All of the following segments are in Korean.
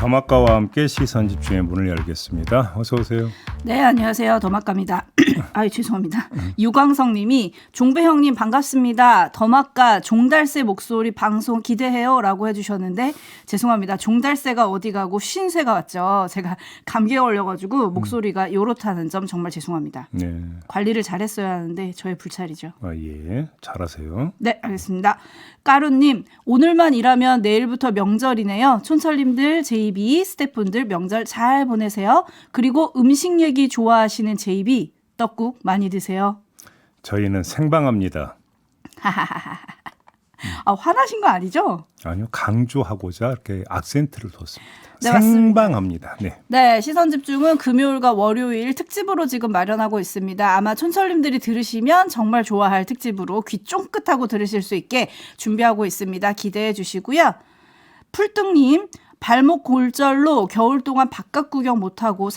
더마카와 함께 시선 집중의 문을 열겠습니다. 어서 오세요. 네, 안녕하세요. 더마카입니다. 아유, 죄송합니다. 유광성 님이 종배 형님 반갑습니다. 더마카 종달새 목소리 방송 기대해요 라고 해주셨는데 죄송합니다. 종달새가 어디 가고 쉰새가 왔죠. 제가 감기에 걸려가지고 목소리가 요렇다는 점 정말 죄송합니다. 네. 관리를 잘했어야 하는데 저의 불찰이죠. 아, 예. 잘하세요. 네, 알겠습니다. 까루님, 오늘만 일하면 내일부터 명절이네요. 촌철님들, 제이비, 스태프분들 명절 잘 보내세요. 그리고 음식 얘기 좋아하시는 제이비, 떡국 많이 드세요. 저희는 생방합니다. 아, 화나신 거 아니죠? 아니요. 강조하고자 이렇게 악센트를 뒀습니다. 네, 맞습니다. 생방합니다. 네. 네, 시선 집중은 금요일과 월요일 특집으로 지금 마련하고 있습니다. 아마 촌철님들이 들으시면 정말 좋아할 특집으로 귀 쫑긋하고 들으실 수 있게 준비하고 있습니다. 기대해 주시고요. 풀뚱님, 발목 골절로 겨울 동안 바깥 구경 못하고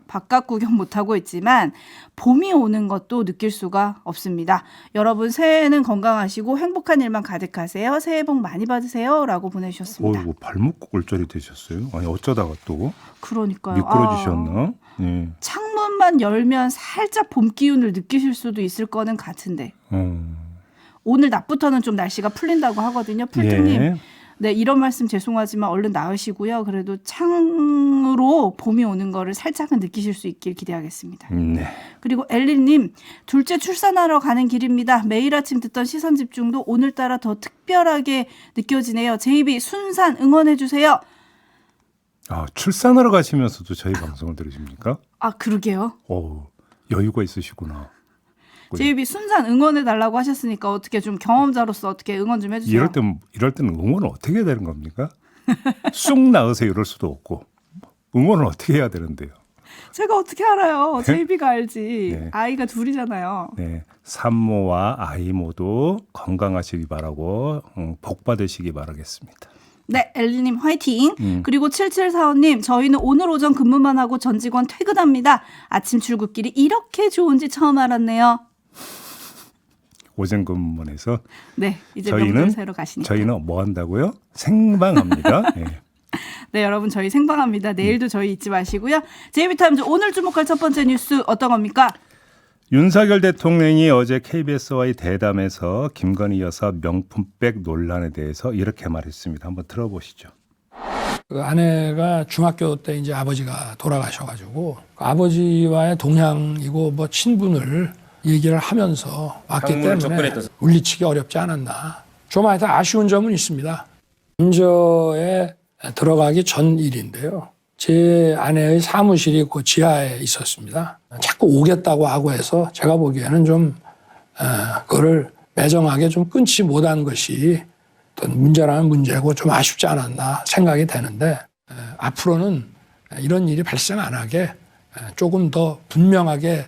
바깥 구경 못하고 있지만 봄이 오는 것도 느낄 수가 없습니다. 여러분 새해에는 건강하시고 행복한 일만 가득하세요. 새해 복 많이 받으세요. 라고 보내주셨습니다. 뭐 발목 골절이 되셨어요? 아니 어쩌다가 또 그러니까요. 미끄러지셨나? 네. 창문만 열면 살짝 봄 기운을 느끼실 수도 있을 거는 같은데 오늘 낮부터는 좀 날씨가 풀린다고 하거든요. 풀트님. 예. 네, 이런 말씀 죄송하지만 얼른 나으시고요. 그래도 창으로 봄이 오는 거를 살짝은 느끼실 수 있길 기대하겠습니다. 네. 그리고 엘리님, 둘째 출산하러 가는 길입니다. 매일 아침 듣던 시선 집중도 오늘따라 더 특별하게 느껴지네요. 제이비 순산 응원해 주세요. 아, 출산하러 가시면서도 저희 방송을 들으십니까? 아, 그러게요. 여유가 있으시구나. 제이비 순산 응원해 달라고 하셨으니까 어떻게 좀 경험자로서 어떻게 응원 좀 해주세요. 이럴 때는 응원을 어떻게 해야 되는 겁니까? 쑥 나으세요 이럴 수도 없고 응원을 어떻게 해야 되는데요. 제가 어떻게 알아요. 제이비가 알지. 네. 아이가 둘이잖아요. 네, 산모와 아이 모두 건강하시기 바라고 복 받으시기 바라겠습니다. 네, 엘리님 화이팅. 그리고 7745님, 저희는 오늘 오전 근무만 하고 전 직원 퇴근합니다. 아침 출근길이 이렇게 좋은지 처음 알았네요. 오전 근무원에서 네, 이제 명절 새로 가시니까. 저희는 뭐 한다고요? 생방합니다. 네. 네, 여러분 저희 생방합니다. 내일도 저희 잊지 마시고요. 제이비타임즈 오늘 주목할 첫 번째 뉴스 어떤 겁니까? 윤석열 대통령이 어제 KBS와의 대담에서 김건희 여사 명품백 논란에 대해서 이렇게 말했습니다. 한번 들어보시죠. 그 아내가 중학교 때 이제 아버지가 돌아가셔가지고 아버지와의 동향이고 뭐 친분을 얘기를 하면서 왔기 때문에 물리치기 어렵지 않았나. 좀 하여튼 아쉬운 점은 있습니다. 임저에 들어가기 전 일인데요. 제 아내의 사무실이 그 지하에 있었습니다. 자꾸 오겠다고 하고 해서 제가 보기에는 좀 그거를 매정하게 좀 끊지 못한 것이 어떤 문제라면 문제고 좀 아쉽지 않았나 생각이 되는데 앞으로는 이런 일이 발생 안 하게 조금 더 분명하게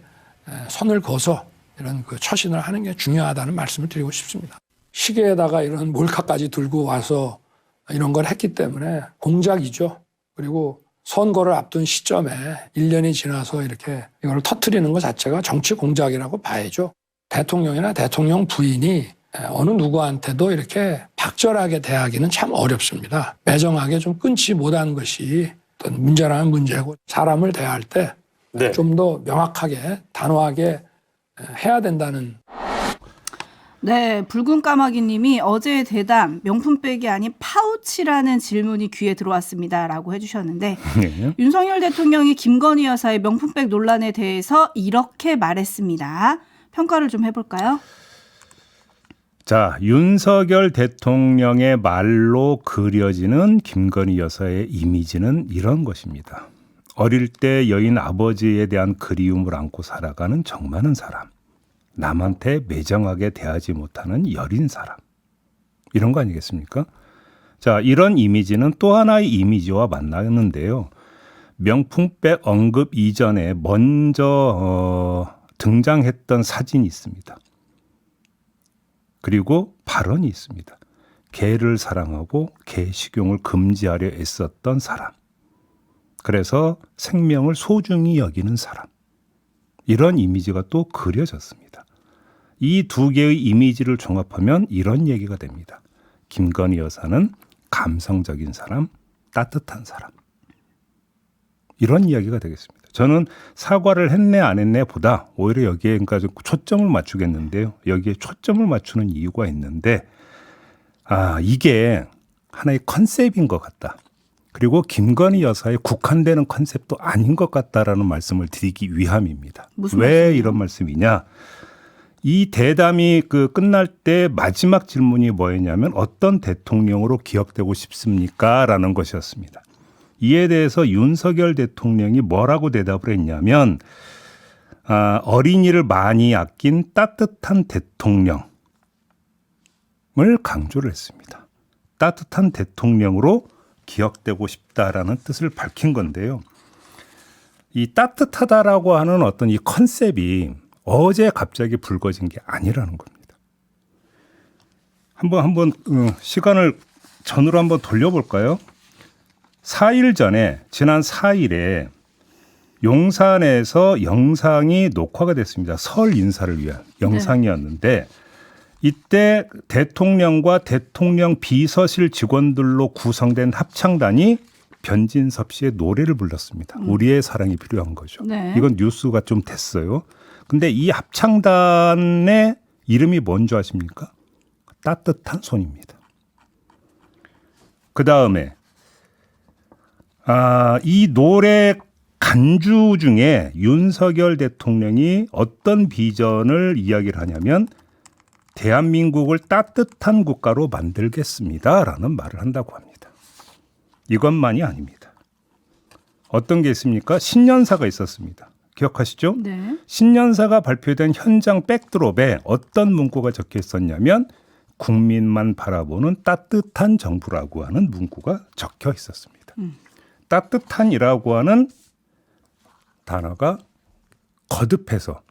선을 그어서 이런 그 처신을 하는 게 중요하다는 말씀을 드리고 싶습니다. 시계에다가 이런 몰카까지 들고 와서 이런 걸 했기 때문에 공작이죠. 그리고 선거를 앞둔 시점에 1년이 지나서 이렇게 이걸 터뜨리는 것 자체가 정치 공작이라고 봐야죠. 대통령이나 대통령 부인이 어느 누구한테도 이렇게 박절하게 대하기는 참 어렵습니다. 매정하게 좀 끊지 못한 것이 어떤 문제라면 문제고 사람을 대할 때 좀 더 명확하게 단호하게 해야 된다는. 네, 붉은 까마귀 님이 어제의 대담 명품백이 아닌 파우치라는 질문이 귀에 들어왔습니다 라고 해주셨는데 네. 윤석열 대통령이 김건희 여사의 명품백 논란에 대해서 이렇게 말했습니다. 평가를 좀 해볼까요? 자, 윤석열 대통령의 말로 그려지는 김건희 여사의 이미지는 이런 것입니다. 어릴 때 여인 아버지에 대한 그리움을 안고 살아가는 정 많은 사람. 남한테 매정하게 대하지 못하는 여린 사람. 이런 거 아니겠습니까? 자, 이런 이미지는 또 하나의 이미지와 만나는데요. 명품백 언급 이전에 먼저 등장했던 사진이 있습니다. 그리고 발언이 있습니다. 개를 사랑하고 개 식용을 금지하려 애썼던 사람. 그래서 생명을 소중히 여기는 사람. 이런 이미지가 또 그려졌습니다. 이 두 개의 이미지를 종합하면 이런 얘기가 됩니다. 김건희 여사는 감성적인 사람, 따뜻한 사람. 이런 이야기가 되겠습니다. 저는 사과를 했네 안 했네 보다 오히려 여기에 그러니까 초점을 맞추겠는데요. 여기에 초점을 맞추는 이유가 있는데 이게 하나의 컨셉인 것 같다. 그리고 김건희 여사의 국한되는 컨셉도 아닌 것 같다라는 말씀을 드리기 위함입니다. 무슨 왜 말씀이에요? 이런 말씀이냐. 이 대담이 끝날 때 마지막 질문이 뭐였냐면 어떤 대통령으로 기억되고 싶습니까? 라는 것이었습니다. 이에 대해서 윤석열 대통령이 뭐라고 대답을 했냐면 어린이를 많이 아낀 따뜻한 대통령을 강조를 했습니다. 따뜻한 대통령으로 기억되고 싶다라는 뜻을 밝힌 건데요. 이 따뜻하다라고 하는 어떤 이 컨셉이 어제 갑자기 불거진 게 아니라는 겁니다. 한번 시간을 전으로 한번 돌려볼까요? 4일 전에 지난 4일에 용산에서 영상이 녹화가 됐습니다. 설 인사를 위한 영상이었는데 이때 대통령과 대통령 비서실 직원들로 구성된 합창단이 변진섭 씨의 노래를 불렀습니다. 우리의 사랑이 필요한 거죠. 네. 이건 뉴스가 좀 됐어요. 근데 이 합창단의 이름이 뭔지 아십니까? 따뜻한 손입니다. 그다음에 이 노래 간주 중에 윤석열 대통령이 어떤 비전을 이야기를 하냐면 대한민국을 따뜻한 국가로 만들겠습니다라는 말을 한다고 합니다. 이것만이 아닙니다. 어떤 게 있습니까? 신년사가 있었습니다. 기억하시죠? 네. 신년사가 발표된 현장 백드롭에 어떤 문구가 적혀 있었냐면 국민만 바라보는 따뜻한 정부라고 하는 문구가 적혀 있었습니다. 따뜻한이라고 하는 단어가 거듭해서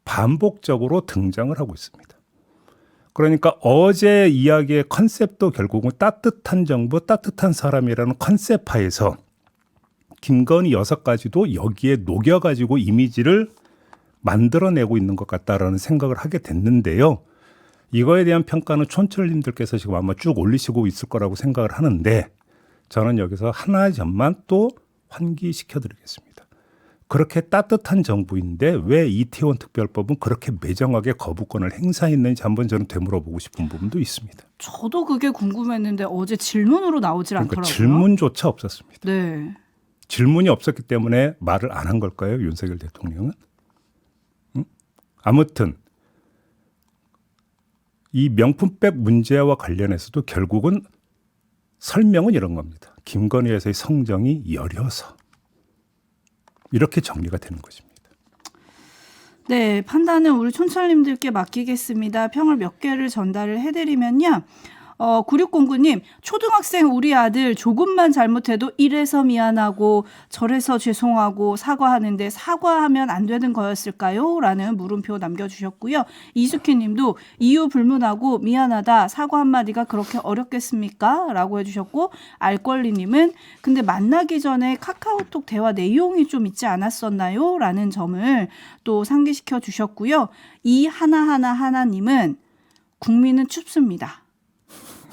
반복적으로 등장을 하고 있습니다. 그러니까 어제 이야기의 컨셉도 결국은 따뜻한 정부, 따뜻한 사람이라는 컨셉하에서 김건희 여사까지도 여기에 녹여가지고 이미지를 만들어내고 있는 것 같다라는 생각을 하게 됐는데요. 이거에 대한 평가는 촌철님들께서 지금 아마 쭉 올리시고 있을 거라고 생각을 하는데 저는 여기서 하나의 점만 또 환기시켜드리겠습니다. 그렇게 따뜻한 정부인데 왜 이태원 특별법은 그렇게 매정하게 거부권을 행사했는지 한번 저는 되물어보고 싶은 부분도 있습니다. 저도 그게 궁금했는데 어제 질문으로 나오질 그러니까 않더라고요. 질문조차 없었습니다. 네. 질문이 없었기 때문에 말을 안 한 걸까요? 윤석열 대통령은? 아무튼 이 명품백 문제와 관련해서도 결국은 설명은 이런 겁니다. 김건희 여사의 성정이 여려서 이렇게 정리가 되는 것입니다. 네, 판단은 우리 촌철님들께 맡기겠습니다. 평을 몇 개를 전달을 해드리면요. 9609님, 초등학생 우리 아들 조금만 잘못해도 이래서 미안하고 저래서 죄송하고 사과하는데 사과하면 안 되는 거였을까요? 라는 물음표 남겨주셨고요. 이수키님도 이유 불문하고 미안하다 사과 한마디가 그렇게 어렵겠습니까? 라고 해주셨고, 알권리님은 근데 만나기 전에 카카오톡 대화 내용이 좀 있지 않았었나요? 라는 점을 또 상기시켜 주셨고요. 이 하나님은 국민은 춥습니다.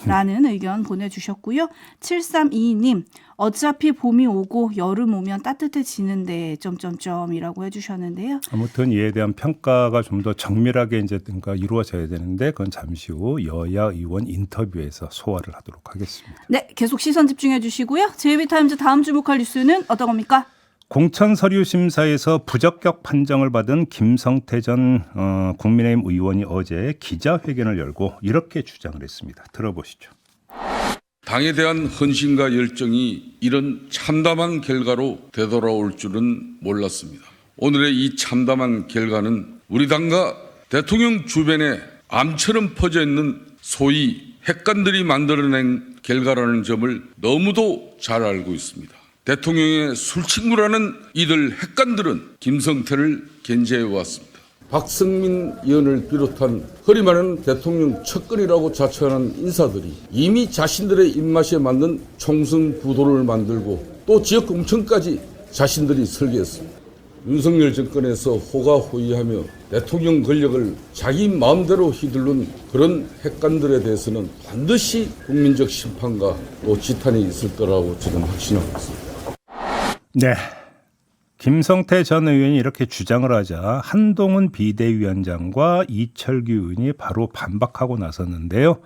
라는 의견 보내주셨고요. 7322님 어차피 봄이 오고 여름 오면 따뜻해지는데 점점점이라고 해주셨는데요. 아무튼 이에 대한 평가가 좀 더 정밀하게 이제 이루어져야 되는데 그건 잠시 후 여야 의원 인터뷰에서 소화를 하도록 하겠습니다. 네, 계속 시선 집중해 주시고요. JB타임즈 다음 주목할 뉴스는 어떤 겁니까? 공천 서류 심사에서 부적격 판정을 받은 김성태 전 국민의힘 의원이 어제 기자회견을 열고 이렇게 주장을 했습니다. 들어보시죠. 당에 대한 헌신과 열정이 이런 참담한 결과로 되돌아올 줄은 몰랐습니다. 오늘의 이 참담한 결과는 우리 당과 대통령 주변에 암처럼 퍼져 있는 소위 핵관들이 만들어낸 결과라는 점을 너무도 잘 알고 있습니다. 대통령의 술친구라는 이들 핵관들은 김성태를 견제해왔습니다. 박성민 의원을 비롯한 허리 마른 대통령 측근이라고 자처하는 인사들이 이미 자신들의 입맛에 맞는 총선 구도를 만들고 또 지역 공천까지 자신들이 설계했습니다. 윤석열 정권에서 호가호위하며 대통령 권력을 자기 마음대로 휘두른 그런 핵관들에 대해서는 반드시 국민적 심판과 또 지탄이 있을 거라고 저는 확신하고 있습니다. 네. 김성태 전 의원이 이렇게 주장을 하자 한동훈 비대위원장과 이철규 의원이 바로 반박하고 나섰는데요.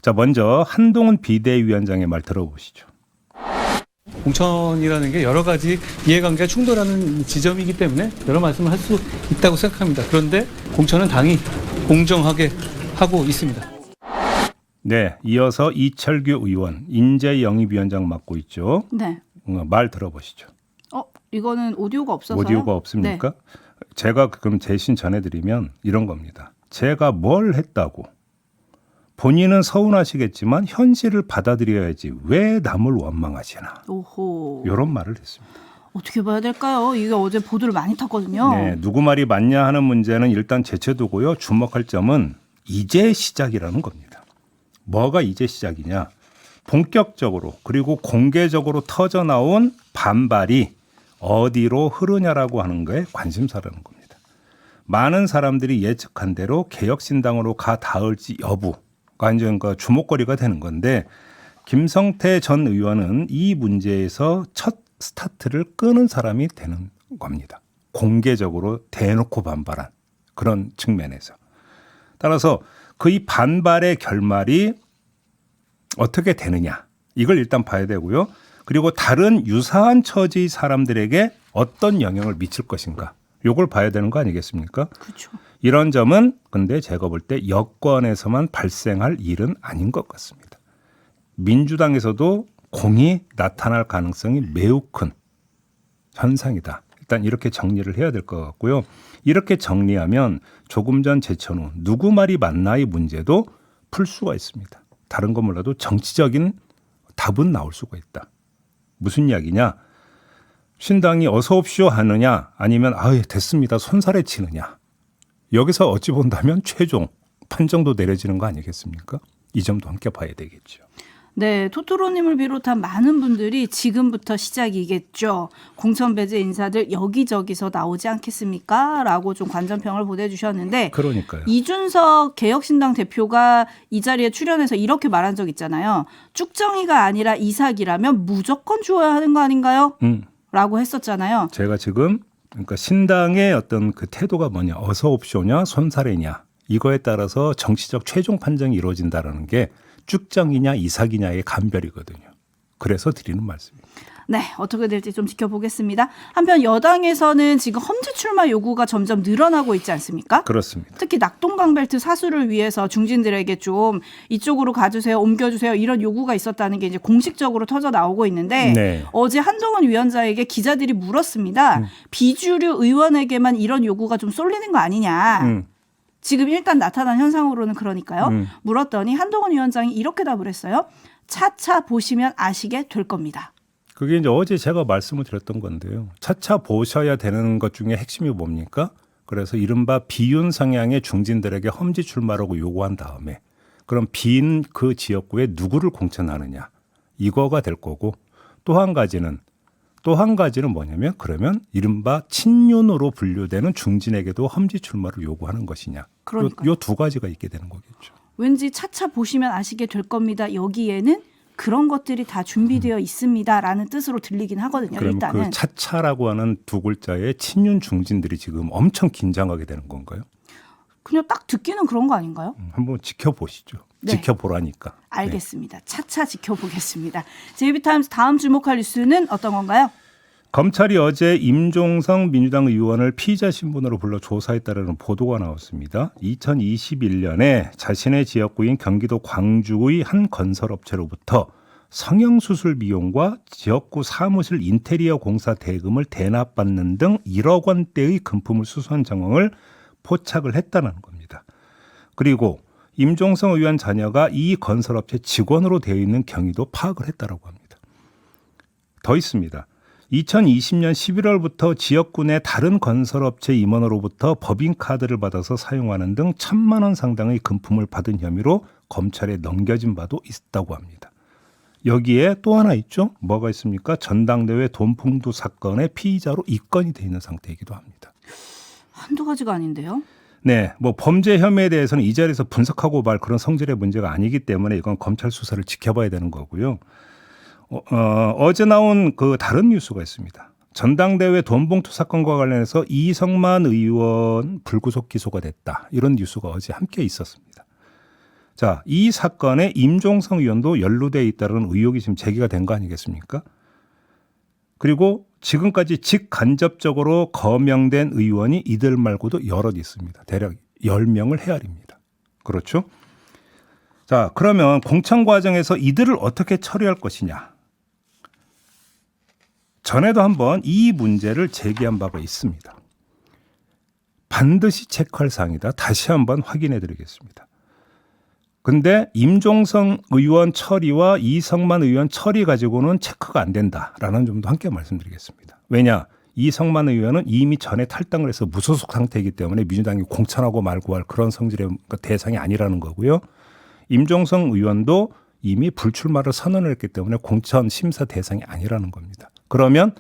자, 먼저 한동훈 비대위원장의 말 들어보시죠. 공천이라는 게 여러 가지 이해관계가 충돌하는 지점이기 때문에 여러 말씀을 할 수 있다고 생각합니다. 그런데 공천은 당이 공정하게 하고 있습니다. 네, 이어서 이철규 의원, 인재영입위원장 맡고 있죠. 네. 말 들어보시죠. 이거는 오디오가 없어서요. 오디오가 없습니까? 네. 제가 그럼 대신 전해드리면 이런 겁니다. 제가 뭘 했다고 본인은 서운하시겠지만 현실을 받아들여야지 왜 남을 원망하시나. 오호. 이런 말을 했습니다. 어떻게 봐야 될까요? 이게 어제 보도를 많이 탔거든요. 네, 누구 말이 맞냐 하는 문제는 일단 제쳐두고요. 주목할 점은 이제 시작이라는 겁니다. 뭐가 이제 시작이냐. 본격적으로 그리고 공개적으로 터져나온 반발이 어디로 흐르냐라고 하는 거에 관심사라는 겁니다. 많은 사람들이 예측한 대로 개혁신당으로 가 닿을지 여부가 이제 주목거리가 되는 건데 김성태 전 의원은 이 문제에서 첫 스타트를 끄는 사람이 되는 겁니다. 공개적으로 대놓고 반발한 그런 측면에서. 따라서 그의 반발의 결말이 어떻게 되느냐 이걸 일단 봐야 되고요. 그리고 다른 유사한 처지의 사람들에게 어떤 영향을 미칠 것인가 이걸 봐야 되는 거 아니겠습니까? 그렇죠. 이런 점은 근데 제가 볼 때 여권에서만 발생할 일은 아닌 것 같습니다. 민주당에서도 공이 나타날 가능성이 매우 큰 현상이다. 일단 이렇게 정리를 해야 될 것 같고요. 이렇게 정리하면 조금 전 제천후 누구 말이 맞나의 문제도 풀 수가 있습니다. 다른 거 몰라도 정치적인 답은 나올 수가 있다. 무슨 이야기냐? 신당이 어서 옵쇼 하느냐 아니면 됐습니다. 손살에 치느냐. 여기서 어찌 본다면 최종 판정도 내려지는 거 아니겠습니까? 이 점도 함께 봐야 되겠죠. 네, 토토로님을 비롯한 많은 분들이 지금부터 시작이겠죠. 공천 배제 인사들 여기저기서 나오지 않겠습니까? 라고 좀 관전평을 보내주셨는데 그러니까요. 이준석 개혁신당 대표가 이 자리에 출연해서 이렇게 말한 적 있잖아요. 쭉정이가 아니라 이삭이라면 무조건 주어야 하는 거 아닌가요? 라고 했었잖아요. 제가 지금 그러니까 신당의 어떤 그 태도가 뭐냐. 어서 옵쇼냐 손살이냐. 이거에 따라서 정치적 최종 판정이 이루어진다는 게 쭉정이냐 이삭이냐의 감별이거든요. 그래서 드리는 말씀입니다. 네, 어떻게 될지 좀 지켜보겠습니다. 한편 여당에서는 지금 험지 출마 요구가 점점 늘어나고 있지 않습니까? 그렇습니다. 특히 낙동강벨트 사수를 위해서 중진들에게 좀 이쪽으로 가주세요, 옮겨주세요 이런 요구가 있었다는 게 이제 공식적으로 터져 나오고 있는데 네. 어제 한동훈 위원장에게 기자들이 물었습니다. 비주류 의원에게만 이런 요구가 좀 쏠리는 거 아니냐. 지금 일단 나타난 현상으로는 그러니까요. 물었더니 한동훈 위원장이 이렇게 답을 했어요. 차차 보시면 아시게 될 겁니다. 그게 이제 어제 제가 말씀을 드렸던 건데요. 차차 보셔야 되는 것 중에 핵심이 뭡니까? 그래서 이른바 비윤 성향의 중진들에게 험지 출마라고 요구한 다음에 그럼 빈 그 지역구에 누구를 공천하느냐. 이거가 될 거고 또 한 가지는 뭐냐면 그러면 이른바 친윤으로 분류되는 중진에게도 험지 출마를 요구하는 것이냐. 그러니까요. 요 두 가지가 있게 되는 거겠죠. 왠지 차차 보시면 아시게 될 겁니다. 여기에는 그런 것들이 다 준비되어 있습니다라는 뜻으로 들리긴 하거든요. 그럼 일단은. 그 차차라고 하는 두 글자에 친윤 중진들이 지금 엄청 긴장하게 되는 건가요? 그냥 딱 듣기는 그런 거 아닌가요? 한번 지켜보시죠. 네. 지켜보라니까. 알겠습니다. 차차 지켜보겠습니다. 제이비타임스 다음 주목할 뉴스는 어떤 건가요? 검찰이 어제 임종성 민주당 의원을 피의자 신분으로 불러 조사했다는 보도가 나왔습니다. 2021년에 자신의 지역구인 경기도 광주의 한 건설업체로부터 성형수술 비용과 지역구 사무실 인테리어 공사 대금을 대납받는 등 1억 원대의 금품을 수수한 정황을 포착을 했다는 겁니다. 그리고 임종성 의원 자녀가 이 건설업체 직원으로 되어 있는 경위도 파악을 했다고 합니다. 더 있습니다. 2020년 11월부터 지역구 내 다른 건설업체 임원으로부터 법인카드를 받아서 사용하는 등 1,000만 원 상당의 금품을 받은 혐의로 검찰에 넘겨진 바도 있다고 합니다. 여기에 또 하나 있죠. 뭐가 있습니까? 전당대회 돈풍도 사건의 피의자로 입건이 돼 있는 상태이기도 합니다. 한두 가지가 아닌데요. 네, 뭐 범죄 혐의에 대해서는 이 자리에서 분석하고 말 그런 성질의 문제가 아니기 때문에 이건 검찰 수사를 지켜봐야 되는 거고요. 어제 나온 그 다른 뉴스가 있습니다. 전당대회 돈봉투 사건과 관련해서 이성만 의원 불구속 기소가 됐다. 이런 뉴스가 어제 함께 있었습니다. 자, 이 사건에 임종성 의원도 연루되어 있다는 의혹이 지금 제기가 된 거 아니겠습니까? 그리고 지금까지 직간접적으로 거명된 의원이 이들 말고도 여럿 있습니다. 대략 10명을 헤아립니다. 그렇죠? 자, 그러면 공천 과정에서 이들을 어떻게 처리할 것이냐? 전에도 한번 이 문제를 제기한 바가 있습니다. 반드시 체크할 사항이다. 다시 한번 확인해 드리겠습니다. 근데 임종성 의원 처리와 이성만 의원 처리 가지고는 체크가 안 된다라는 점도 함께 말씀드리겠습니다. 왜냐? 이성만 의원은 이미 전에 탈당을 해서 무소속 상태이기 때문에 민주당이 공천하고 말고 할 그런 성질의 대상이 아니라는 거고요. 임종성 의원도 이미 불출마를 선언을 했기 때문에 공천 심사 대상이 아니라는 겁니다. 그러면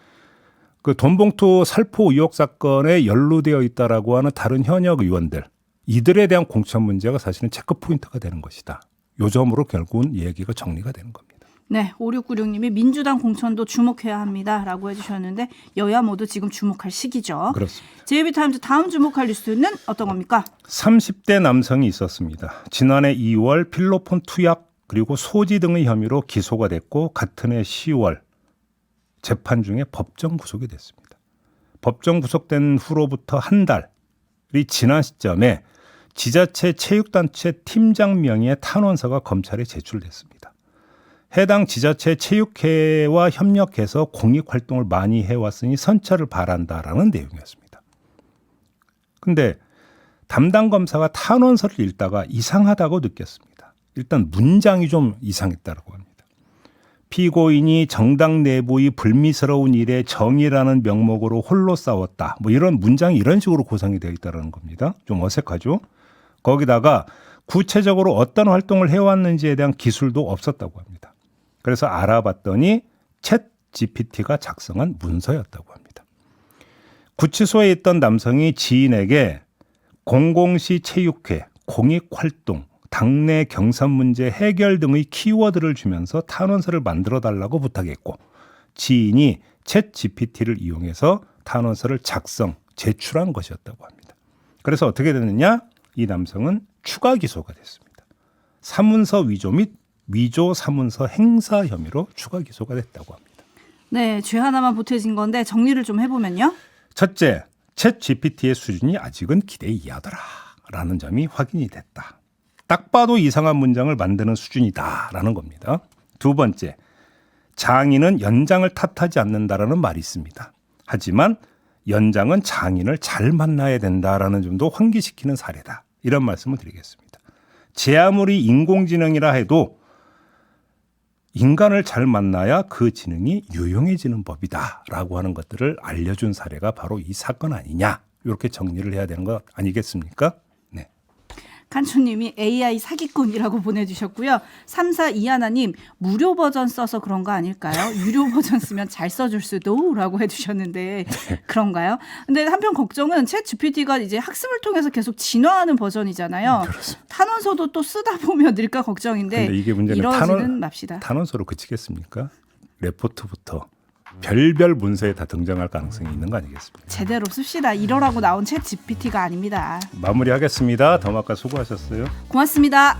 그 돈봉투 살포 의혹 사건에 연루되어 있다라고 하는 다른 현역 의원들, 이들에 대한 공천 문제가 사실은 체크 포인트가 되는 것이다. 요 점으로 결국은 얘기가 정리가 되는 겁니다. 네, 5696님이 민주당 공천도 주목해야 합니다라고 해주셨는데 여야 모두 지금 주목할 시기죠. 그렇습니다. JB타임즈 다음 주목할 뉴스는 어떤 겁니까? 30대 남성이 있었습니다. 지난해 2월 필로폰 투약 그리고 소지 등의 혐의로 기소가 됐고 같은 해 10월 재판 중에 법정 구속이 됐습니다. 법정 구속된 후로부터 한 달이 지난 시점에 지자체 체육단체 팀장 명의의 탄원서가 검찰에 제출됐습니다. 해당 지자체 체육회와 협력해서 공익활동을 많이 해왔으니 선처를 바란다라는 내용이었습니다. 그런데 담당 검사가 탄원서를 읽다가 이상하다고 느꼈습니다. 일단 문장이 좀 이상했다고 합니다. 피고인이 정당 내부의 불미스러운 일에 정의라는 명목으로 홀로 싸웠다. 뭐 이런 문장이 이런 식으로 구성이 되어 있다는 겁니다. 좀 어색하죠. 거기다가 구체적으로 어떤 활동을 해왔는지에 대한 기술도 없었다고 합니다. 그래서 알아봤더니 챗 GPT가 작성한 문서였다고 합니다. 구치소에 있던 남성이 지인에게 공공시 체육회, 공익활동, 당내 경선 문제 해결 등의 키워드를 주면서 탄원서를 만들어 달라고 부탁했고 지인이 챗 GPT를 이용해서 탄원서를 작성, 제출한 것이었다고 합니다. 그래서 어떻게 됐느냐? 이 남성은 추가 기소가 됐습니다. 사문서 위조 및 위조 사문서 행사 혐의로 추가 기소가 됐다고 합니다. 네, 죄 하나만 보태진 건데 정리를 좀 해보면요. 첫째, 챗 GPT의 수준이 아직은 기대 이하더라라는 점이 확인이 됐다. 딱 봐도 이상한 문장을 만드는 수준이다라는 겁니다. 두 번째, 장인은 연장을 탓하지 않는다라는 말이 있습니다. 하지만 연장은 장인을 잘 만나야 된다라는 점도 환기시키는 사례다. 이런 말씀을 드리겠습니다. 제 아무리 인공지능이라 해도 인간을 잘 만나야 그 지능이 유용해지는 법이다라고 하는 것들을 알려준 사례가 바로 이 사건 아니냐. 이렇게 정리를 해야 되는 거 아니겠습니까? 네. 칸초님이 AI 사기꾼이라고 보내주셨고요. 3421님 무료 버전 써서 그런 거 아닐까요? 유료 버전 쓰면 잘 써줄 수도 라고 해주셨는데 그런가요? 근데 한편 걱정은 챗 GPT가 이제 학습을 통해서 계속 진화하는 버전이잖아요. 그렇습니다. 탄원서도 또 쓰다 보면 늘까 걱정인데 근데 이게 문제는 이러지는 맙시다. 탄원서로 그치겠습니까? 레포트부터 별별 문서에 다 등장할 가능성이 있는 거 아니겠습니까? 제대로 씁시다. 이러라고 나온 챗 GPT가 아닙니다. 마무리하겠습니다. 더마카 수고하셨어요. 고맙습니다.